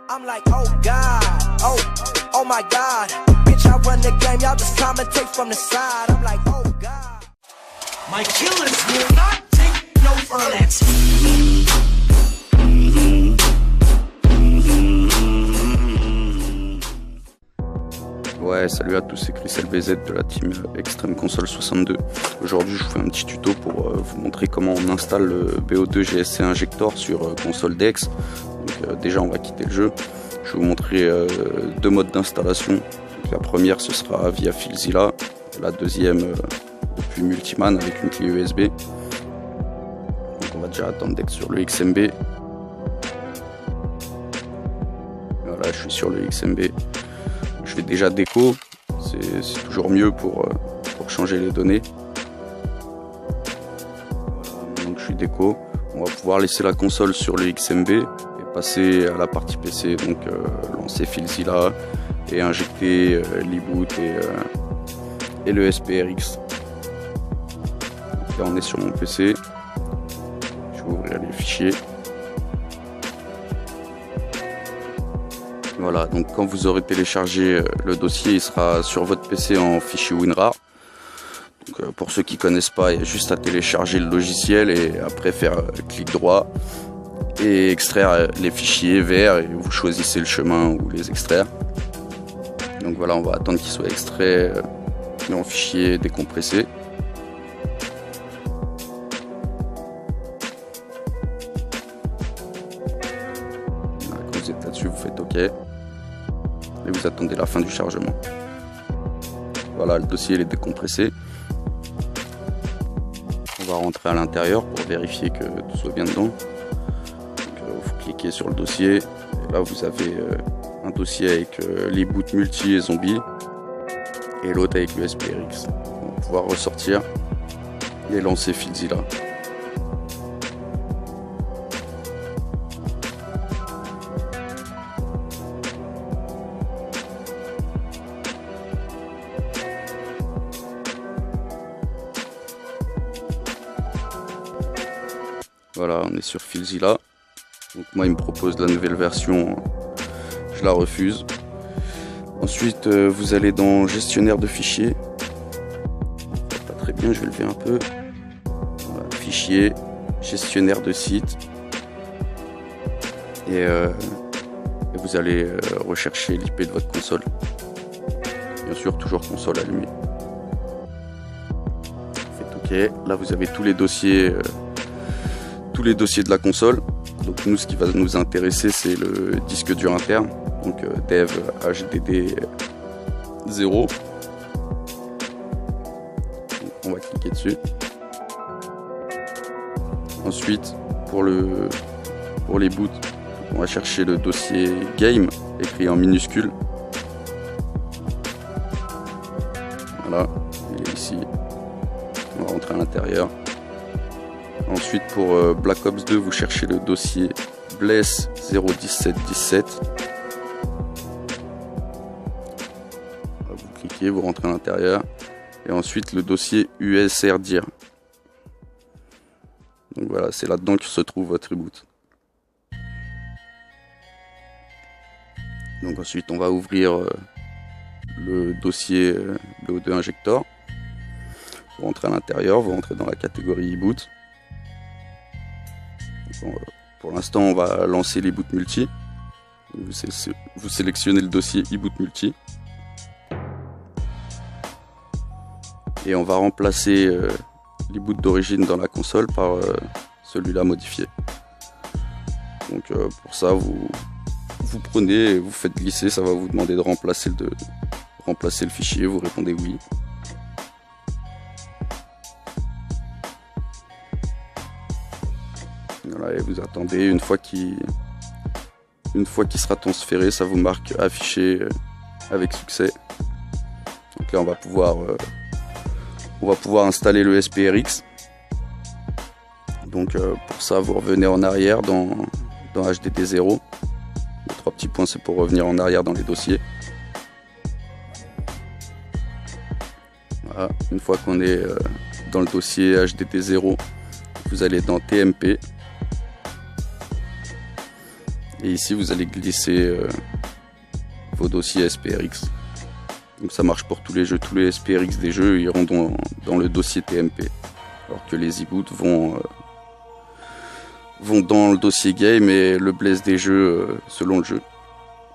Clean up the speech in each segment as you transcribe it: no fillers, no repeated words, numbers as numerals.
I'm like, oh God, oh my God. Bitch, I run the game, y'all just commentate from the side. I'm like, oh God. My killers will not take no for an answer. Ouais, salut à tous, c'est Chris LBZ de la team Extreme Console 62. Aujourd'hui, je vous fais un petit tuto pour vous montrer comment on installe le BO2 GSC Injector sur console DX. Donc déjà, on va quitter le jeu. Je vais vous montrer deux modes d'installation. La première, ce sera via FileZilla. La deuxième, depuis Multiman avec une clé USB. Donc on va déjà attendre d'être sur le XMB. Voilà, je suis sur le XMB. Je fais déjà déco, c'est toujours mieux pour changer les données. Voilà, donc je suis déco. On va pouvoir laisser la console sur le XMB et passer à la partie PC, donc lancer FileZilla et injecter l'eboot et le SPRX. Donc là on est sur mon PC. Je vais ouvrir les fichiers. Voilà, donc quand vous aurez téléchargé le dossier, il sera sur votre PC en fichier WinRAR. Donc, pour ceux qui ne connaissent pas, il y a juste à télécharger le logiciel et après faire clic droit et extraire les fichiers verts et vous choisissez le chemin où les extraire. Donc voilà, on va attendre qu'il soit extrait en fichier décompressé. Voilà, quand vous êtes là-dessus, vous faites OK. Et vous attendez la fin du chargement. Voilà, le dossier il est décompressé. On va rentrer à l'intérieur pour vérifier que tout soit bien dedans. Vous cliquez sur le dossier. Et là, vous avez un dossier avec les boots multi et zombies. Et l'autre avec le SPRX. On va pouvoir ressortir et lancer FileZilla. Voilà, on est sur FileZilla. Donc moi, il me propose la nouvelle version, je la refuse. Ensuite, vous allez dans gestionnaire de fichiers. Pas très bien, je vais lever un peu. Voilà, fichier, gestionnaire de site. Et vous allez rechercher l'IP de votre console. Bien sûr, toujours console allumée. Faites OK. Là, vous avez tous les dossiers. De la console. Donc nous, ce qui va nous intéresser, c'est le disque dur interne, donc dev HDD 0. On va cliquer dessus. Ensuite, pour les boots, on va chercher le dossier game écrit en minuscule. Voilà, il est ici. On va rentrer à l'intérieur. Ensuite, pour Black Ops 2, vous cherchez le dossier Bless 01717. Vous cliquez, vous rentrez à l'intérieur. Et ensuite, le dossier USRDIR. Donc voilà, c'est là-dedans que se trouve votre reboot. Donc ensuite, on va ouvrir le dossier BO2 Injector. Vous rentrez à l'intérieur, vous rentrez dans la catégorie e-boot. Pour l'instant, on va lancer les boots multi. Vous sélectionnez le dossier e-boot multi. Et on va remplacer les boots d'origine dans la console par celui-là modifié. Donc pour ça, vous prenez et vous faites glisser. Ça va vous demander de remplacer le fichier. Vous répondez oui. Voilà, et vous attendez une fois qu'il sera transféré, ça vous marque affiché avec succès. Donc là on va pouvoir installer le SPRX. Donc pour ça vous revenez en arrière dans HDD 0. Les trois petits points c'est pour revenir en arrière dans les dossiers. Voilà, une fois qu'on est dans le dossier HDD 0, vous allez dans TMP. Et ici vous allez glisser vos dossiers SPRX. Donc ça marche pour tous les jeux, tous les SPRX des jeux iront dans le dossier TMP. Alors que les e-boot vont dans le dossier game et le bless des jeux selon le jeu.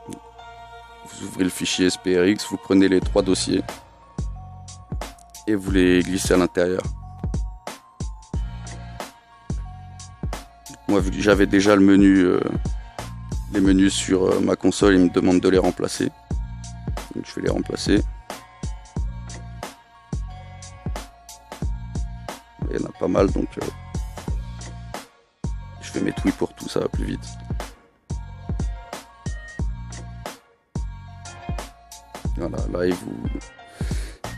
Vous ouvrez le fichier SPRX, vous prenez les 3 dossiers et vous les glissez à l'intérieur. Moi, vu que j'avais déjà le menu, les menus sur ma console, il me demande de les remplacer. Donc je vais les remplacer. Il y en a pas mal, donc je vais mettre oui pour tout, ça va plus vite. Voilà, là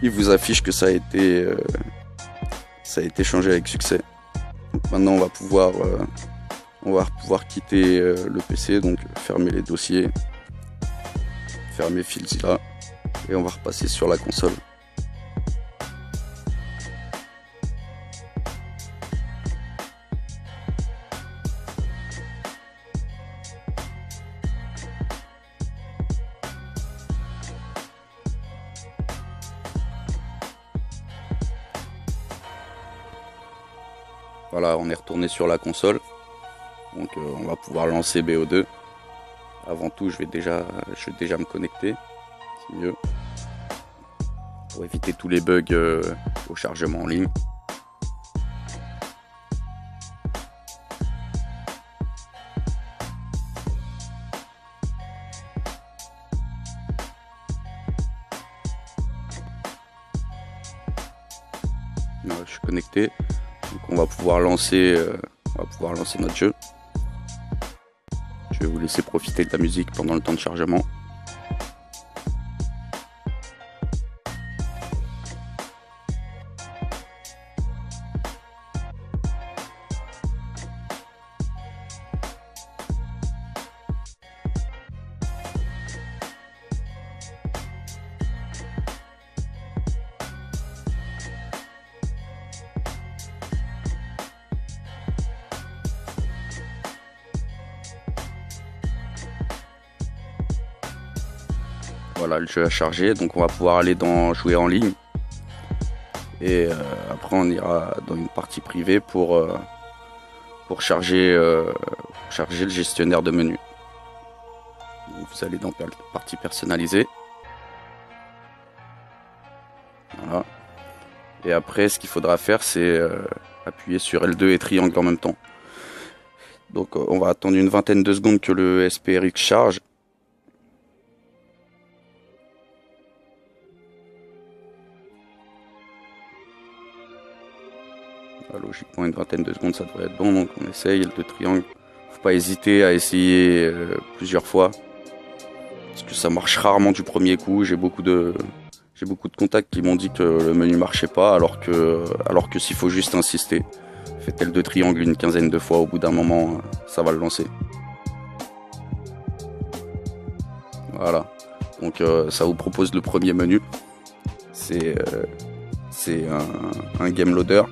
il vous affiche que ça a été changé avec succès. Donc maintenant on va pouvoir quitter le PC, donc fermer les dossiers, fermer FileZilla et on va repasser sur la console. Voilà, on est retourné sur la console. Donc on va pouvoir lancer BO2. Avant tout, je vais déjà me connecter. C'est mieux. Pour éviter tous les bugs au chargement en ligne. Voilà, je suis connecté. Donc on va pouvoir lancer notre jeu. Je vais vous laisser profiter de la musique pendant le temps de chargement. Voilà, le jeu a chargé, donc on va pouvoir aller dans jouer en ligne. Et après on ira dans une partie privée pour charger le gestionnaire de menu. Donc vous allez dans la partie personnalisée. Voilà. Et après ce qu'il faudra faire c'est appuyer sur L2 et triangle en même temps. Donc on va attendre une vingtaine de secondes que le SPRX charge. Logiquement une vingtaine de secondes ça devrait être bon, donc on essaye le triangle. Faut pas hésiter à essayer plusieurs fois parce que ça marche rarement du premier coup. J'ai beaucoup de contacts qui m'ont dit que le menu marchait pas alors que s'il faut juste insister. Faites L2 triangle une quinzaine de fois, au bout d'un moment ça va le lancer. Voilà, donc ça vous propose le premier menu, c'est un game loader.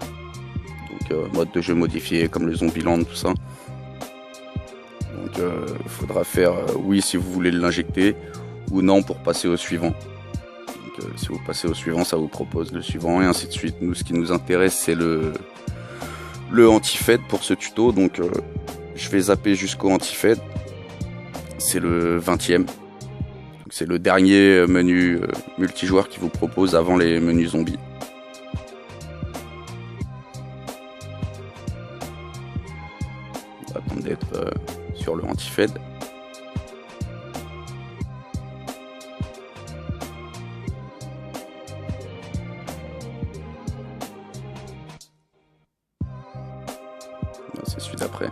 Mode de jeu modifié comme le Zombieland, tout ça. Donc il faudra faire oui si vous voulez l'injecter ou non pour passer au suivant. Donc si vous passez au suivant, ça vous propose le suivant et ainsi de suite. Nous, ce qui nous intéresse, c'est le anti-fed pour ce tuto. Donc je vais zapper jusqu'au anti-fed. C'est le 20e. C'est le dernier menu multijoueur qui vous propose avant les menus zombies. Attendre d'être sur le anti-fed. C'est celui d'après.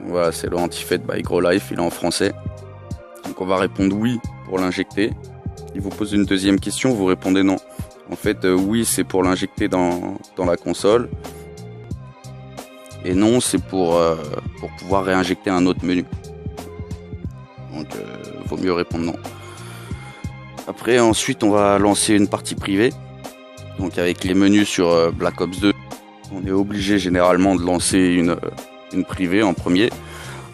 Voilà, c'est le anti-fed by GrowLife, il est en français. Donc on va répondre oui pour l'injecter. Il vous pose une deuxième question, vous répondez non. En fait, oui, c'est pour l'injecter dans la console. Et non, c'est pour pouvoir réinjecter un autre menu. Donc, vaut mieux répondre non. Après, ensuite, on va lancer une partie privée. Donc, avec les menus sur Black Ops 2, on est obligé généralement de lancer une privée en premier.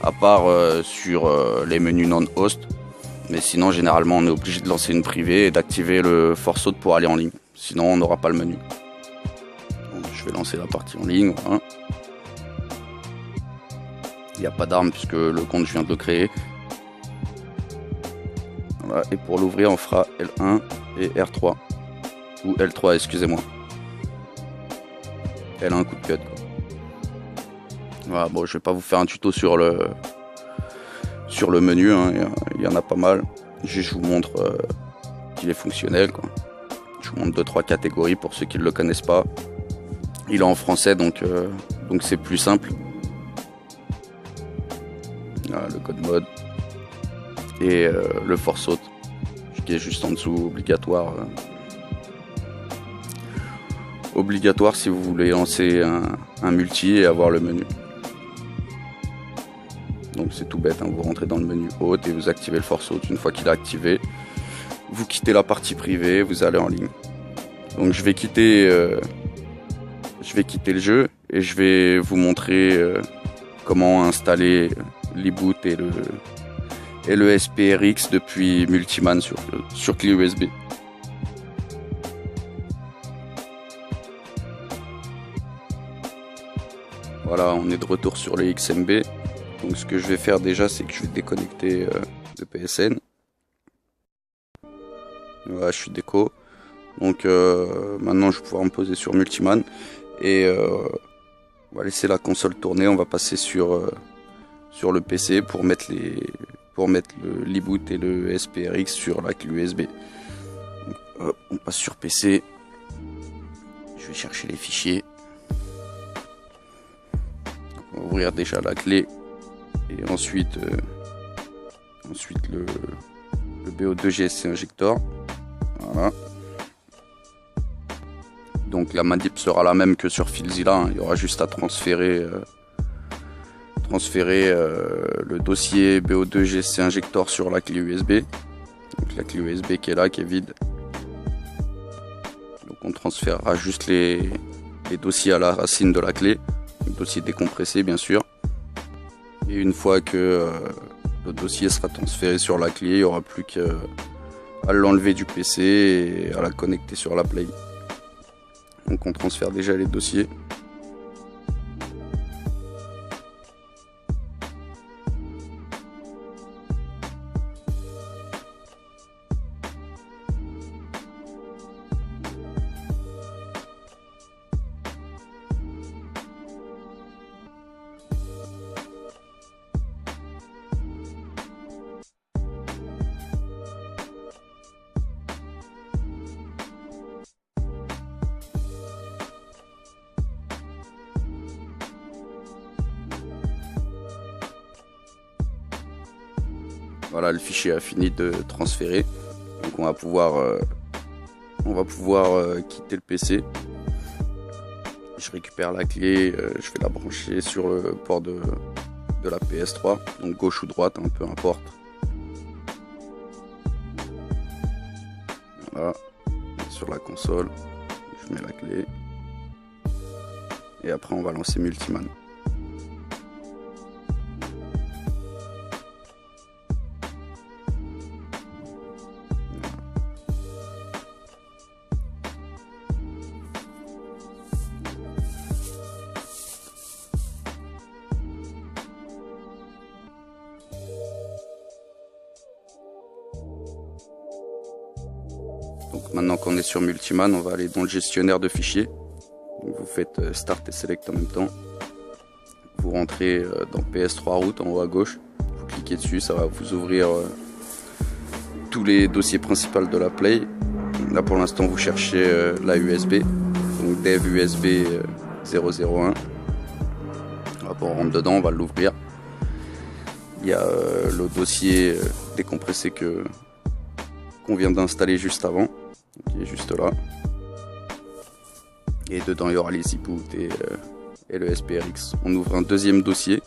à part sur les menus non-host. Mais sinon, généralement, on est obligé de lancer une privée et d'activer le force haute pour aller en ligne. Sinon, on n'aura pas le menu. Donc, je vais lancer la partie en ligne. Voilà. Il n'y a pas d'arme puisque le compte, je viens de le créer. Voilà. Et pour l'ouvrir, on fera L1 et R3. Ou L3, excusez-moi. L1, coup de cut. Voilà, bon, je vais pas vous faire un tuto sur le menu, hein. Il y en a pas mal. Je vous montre qu'il est fonctionnel, quoi. Je vous montre 2-3 catégories pour ceux qui ne le connaissent pas. Il est en français, donc c'est plus simple. Voilà, le code mode et le force haute qui est juste en dessous, obligatoire. Obligatoire si vous voulez lancer un multi et avoir le menu. Donc c'est tout bête, hein. Vous rentrez dans le menu haute et vous activez le force haute. Une fois qu'il est activé, vous quittez la partie privée, vous allez en ligne. Donc je vais quitter le jeu et je vais vous montrer comment installer l'e-boot et le SPRX depuis Multiman sur clé USB. Voilà, on est de retour sur le XMB. Donc ce que je vais faire déjà, c'est que je vais déconnecter le PSN. Voilà, je suis déco. Donc maintenant je vais pouvoir me poser sur Multiman. Et on va laisser la console tourner. On va passer sur le PC pour mettre l'e-boot et le SPRX sur la clé USB. Donc, on passe sur PC. Je vais chercher les fichiers. On va ouvrir déjà la clé. Et ensuite le BO2 GSC injector. Voilà. Donc la manip sera la même que sur FileZilla, hein. Il y aura juste à transférer le dossier BO2 GSC injector sur la clé USB. Donc la clé USB qui est là, qui est vide. Donc on transférera juste les dossiers à la racine de la clé. Le dossier décompressé bien sûr. Et une fois que le dossier sera transféré sur la clé, il n'y aura plus qu'à l'enlever du PC et à la connecter sur la Play. Donc on transfère déjà les dossiers. Voilà, le fichier a fini de transférer. Donc on va pouvoir quitter le PC. Je récupère la clé, je vais la brancher sur le port de la PS3, donc gauche ou droite, hein, peu importe. Voilà, sur la console, je mets la clé. Et après on va lancer Multiman. Donc maintenant qu'on est sur Multiman, on va aller dans le gestionnaire de fichiers. Donc vous faites Start et Select en même temps. Vous rentrez dans PS3 Route en haut à gauche. Vous cliquez dessus, ça va vous ouvrir tous les dossiers principaux de la Play. Là pour l'instant vous cherchez la USB, donc dev USB 001. On rentre dedans, on va l'ouvrir. Il y a le dossier décompressé qu'on vient d'installer juste avant, qui est juste là. Et dedans il y aura les e-boot et le SPRX. On ouvre un deuxième dossier,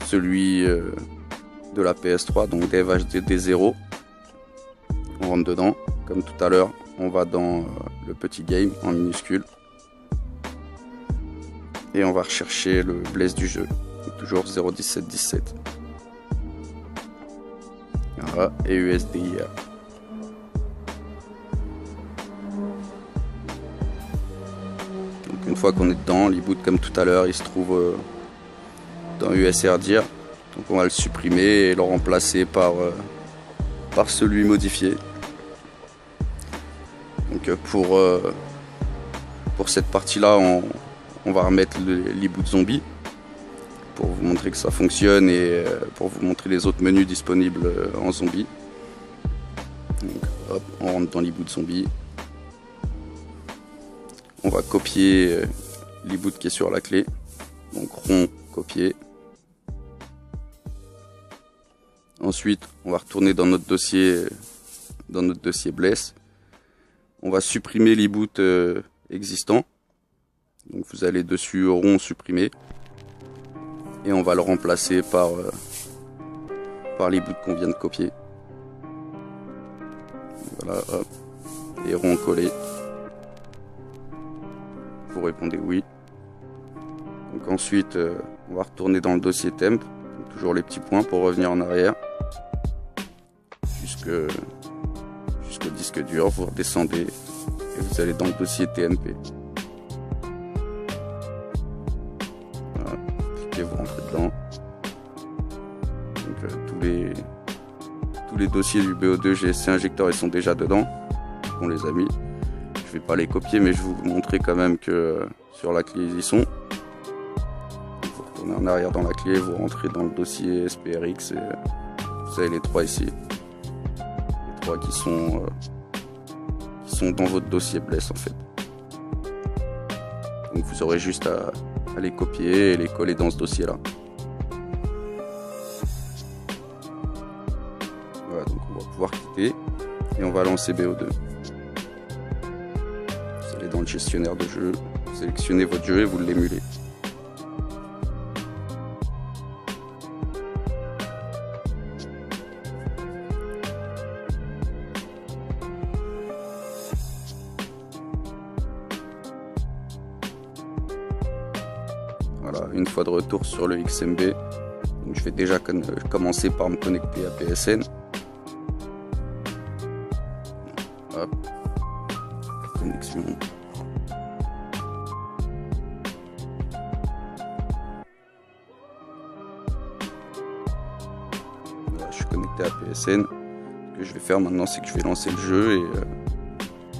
celui de la PS3, donc dev HDD0. On rentre dedans, comme tout à l'heure, on va dans le petit game en minuscule. Et on va rechercher le bless du jeu. Donc, toujours 01717. Voilà, et USDIR. Donc une fois qu'on est dedans, l'eboot comme tout à l'heure, il se trouve dans USRDIR. Donc on va le supprimer et le remplacer par celui modifié. Donc pour cette partie-là, on va remettre l'eboot zombie pour vous montrer que ça fonctionne et pour vous montrer les autres menus disponibles en zombie. Donc, hop, on rentre dans l'eboot zombie. On va copier l'eboot qui est sur la clé. Donc rond, copier. Ensuite, on va retourner dans notre dossier Bless. On va supprimer l'eboot existant. Donc vous allez dessus rond supprimer. Et on va le remplacer par l'eboot qu'on vient de copier. Voilà, hop. Et rond collé. Vous répondez oui. Donc ensuite, on va retourner dans le dossier temp. Donc toujours les petits points pour revenir en arrière. Jusqu'au disque dur, vous redescendez et vous allez dans le dossier TMP. Voilà. Cliquez, vous rentrez dedans. Donc tous les dossiers du BO2 GSC Injector, ils sont déjà dedans. On les a mis. Je vais pas les copier, mais je vais vous montrer quand même que sur la clé ils y sont. Vous retournez en arrière dans la clé, vous rentrez dans le dossier SPRX et vous avez les trois ici. Les trois qui sont dans votre dossier Bless en fait. Donc vous aurez juste à les copier et les coller dans ce dossier là. Voilà, donc on va pouvoir quitter et on va lancer BO2. Vous allez dans le gestionnaire de jeu, vous sélectionnez votre jeu et vous l'émulez. Voilà, une fois de retour sur le XMB, donc je vais déjà commencer par me connecter à PSN. Hop. Connexion. Voilà, je suis connecté à PSN. Ce que je vais faire maintenant, c'est que je vais lancer le jeu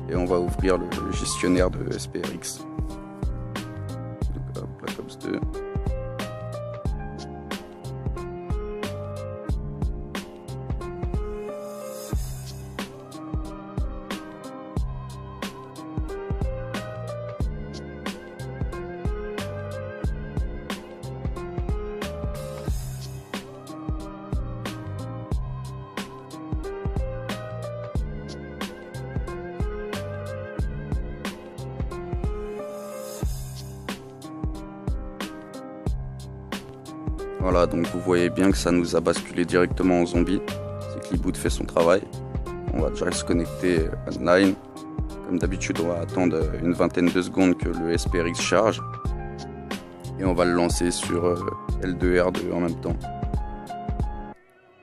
et on va ouvrir le gestionnaire de SPRX. Black Ops 2. Voilà, donc vous voyez bien que ça nous a basculé directement en zombie. C'est que l'eboot fait son travail. On va déjà se connecter à 9. Comme d'habitude, on va attendre une vingtaine de secondes que le SPRX charge. Et on va le lancer sur L2R2 en même temps.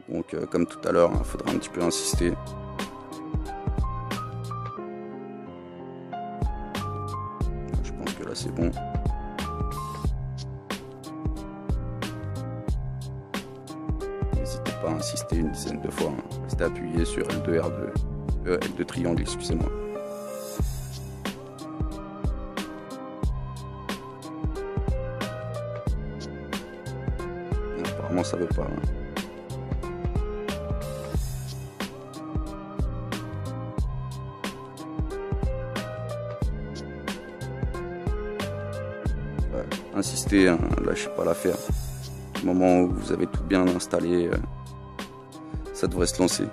Donc comme tout à l'heure, il faudra un petit peu insister. Je pense que là c'est bon. N'hésitez pas à insister une dizaine de fois. Restez appuyé sur L2R2. L2 triangle, excusez-moi. Apparemment ça veut pas. Insistez, hein, lâchez pas l'affaire. Au moment où vous avez tout bien installé, ça devrait se lancer.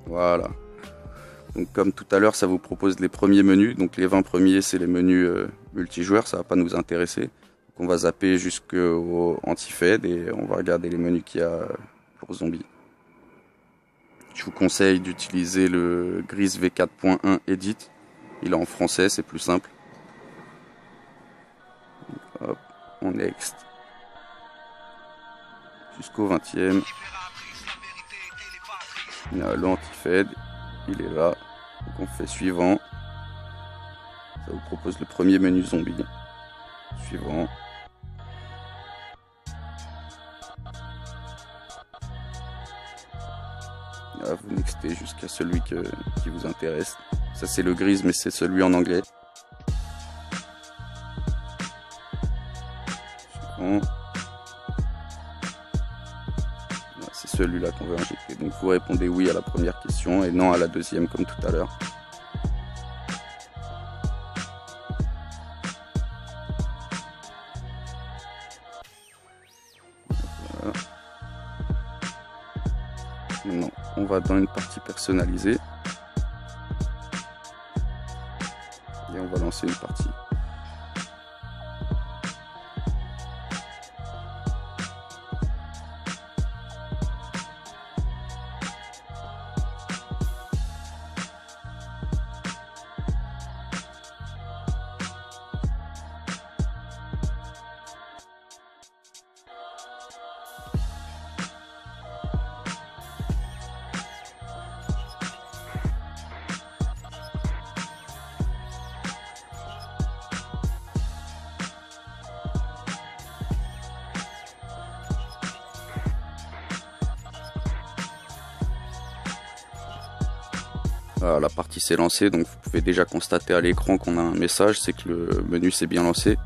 Voilà. Donc comme tout à l'heure, ça vous propose les premiers menus. Donc les 20 premiers, c'est les menus multijoueurs, ça va pas nous intéresser. Donc on va zapper jusqu'au anti-fed et on va regarder les menus qu'il y a pour zombies. Je vous conseille d'utiliser le Gris V4.1 Edit. Il est en français, c'est plus simple. Hop, on next. Jusqu'au 20e. Il y a l'anti-fed, il est là. Donc on fait suivant. Ça vous propose le premier menu zombie. Suivant. Là, vous nextez jusqu'à celui qui vous intéresse. Ça c'est le grise, mais c'est celui en anglais. Suivant. C'est celui-là qu'on veut injecter. Donc vous répondez oui à la première question et non à la deuxième comme tout à l'heure. Voilà. Maintenant, on va dans une partie personnalisée. Et on va lancer une partie. Voilà, la partie s'est lancée, donc vous pouvez déjà constater à l'écran qu'on a un message, c'est que le menu s'est bien lancé.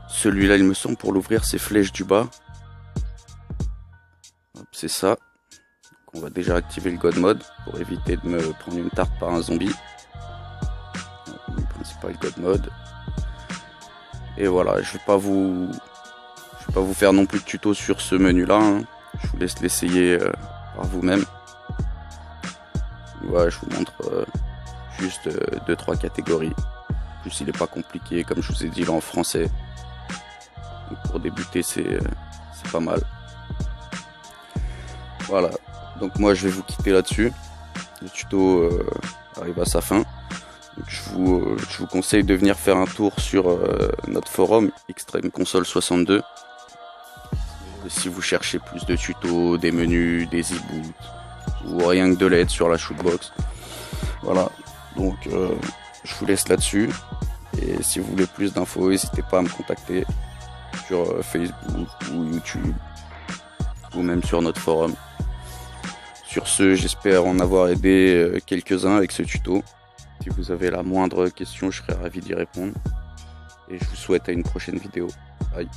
Celui-là, il me semble, pour l'ouvrir, c'est flèche du bas. C'est ça. Donc on va déjà activer le God Mode pour éviter de me prendre une tarte par un zombie. Le principal God Mode. Et voilà, je vais pas vous faire non plus de tuto sur ce menu-là. Hein. Je vous laisse l'essayer par vous-même. Ouais, je vous montre juste 2-3 catégories. En plus, il n'est pas compliqué, comme je vous ai dit, là en français. Donc, pour débuter, c'est pas mal. Voilà. Donc moi, je vais vous quitter là-dessus. Le tuto arrive à sa fin. Donc, je vous conseille de venir faire un tour sur notre forum Extreme Console 62. Si vous cherchez plus de tutos, des menus, des e-boots, ou rien que de l'aide sur la shootbox. Voilà, donc je vous laisse là-dessus. Et si vous voulez plus d'infos, n'hésitez pas à me contacter sur Facebook ou YouTube, ou même sur notre forum. Sur ce, j'espère en avoir aidé quelques-uns avec ce tuto. Si vous avez la moindre question, je serai ravi d'y répondre. Et je vous souhaite à une prochaine vidéo. Bye.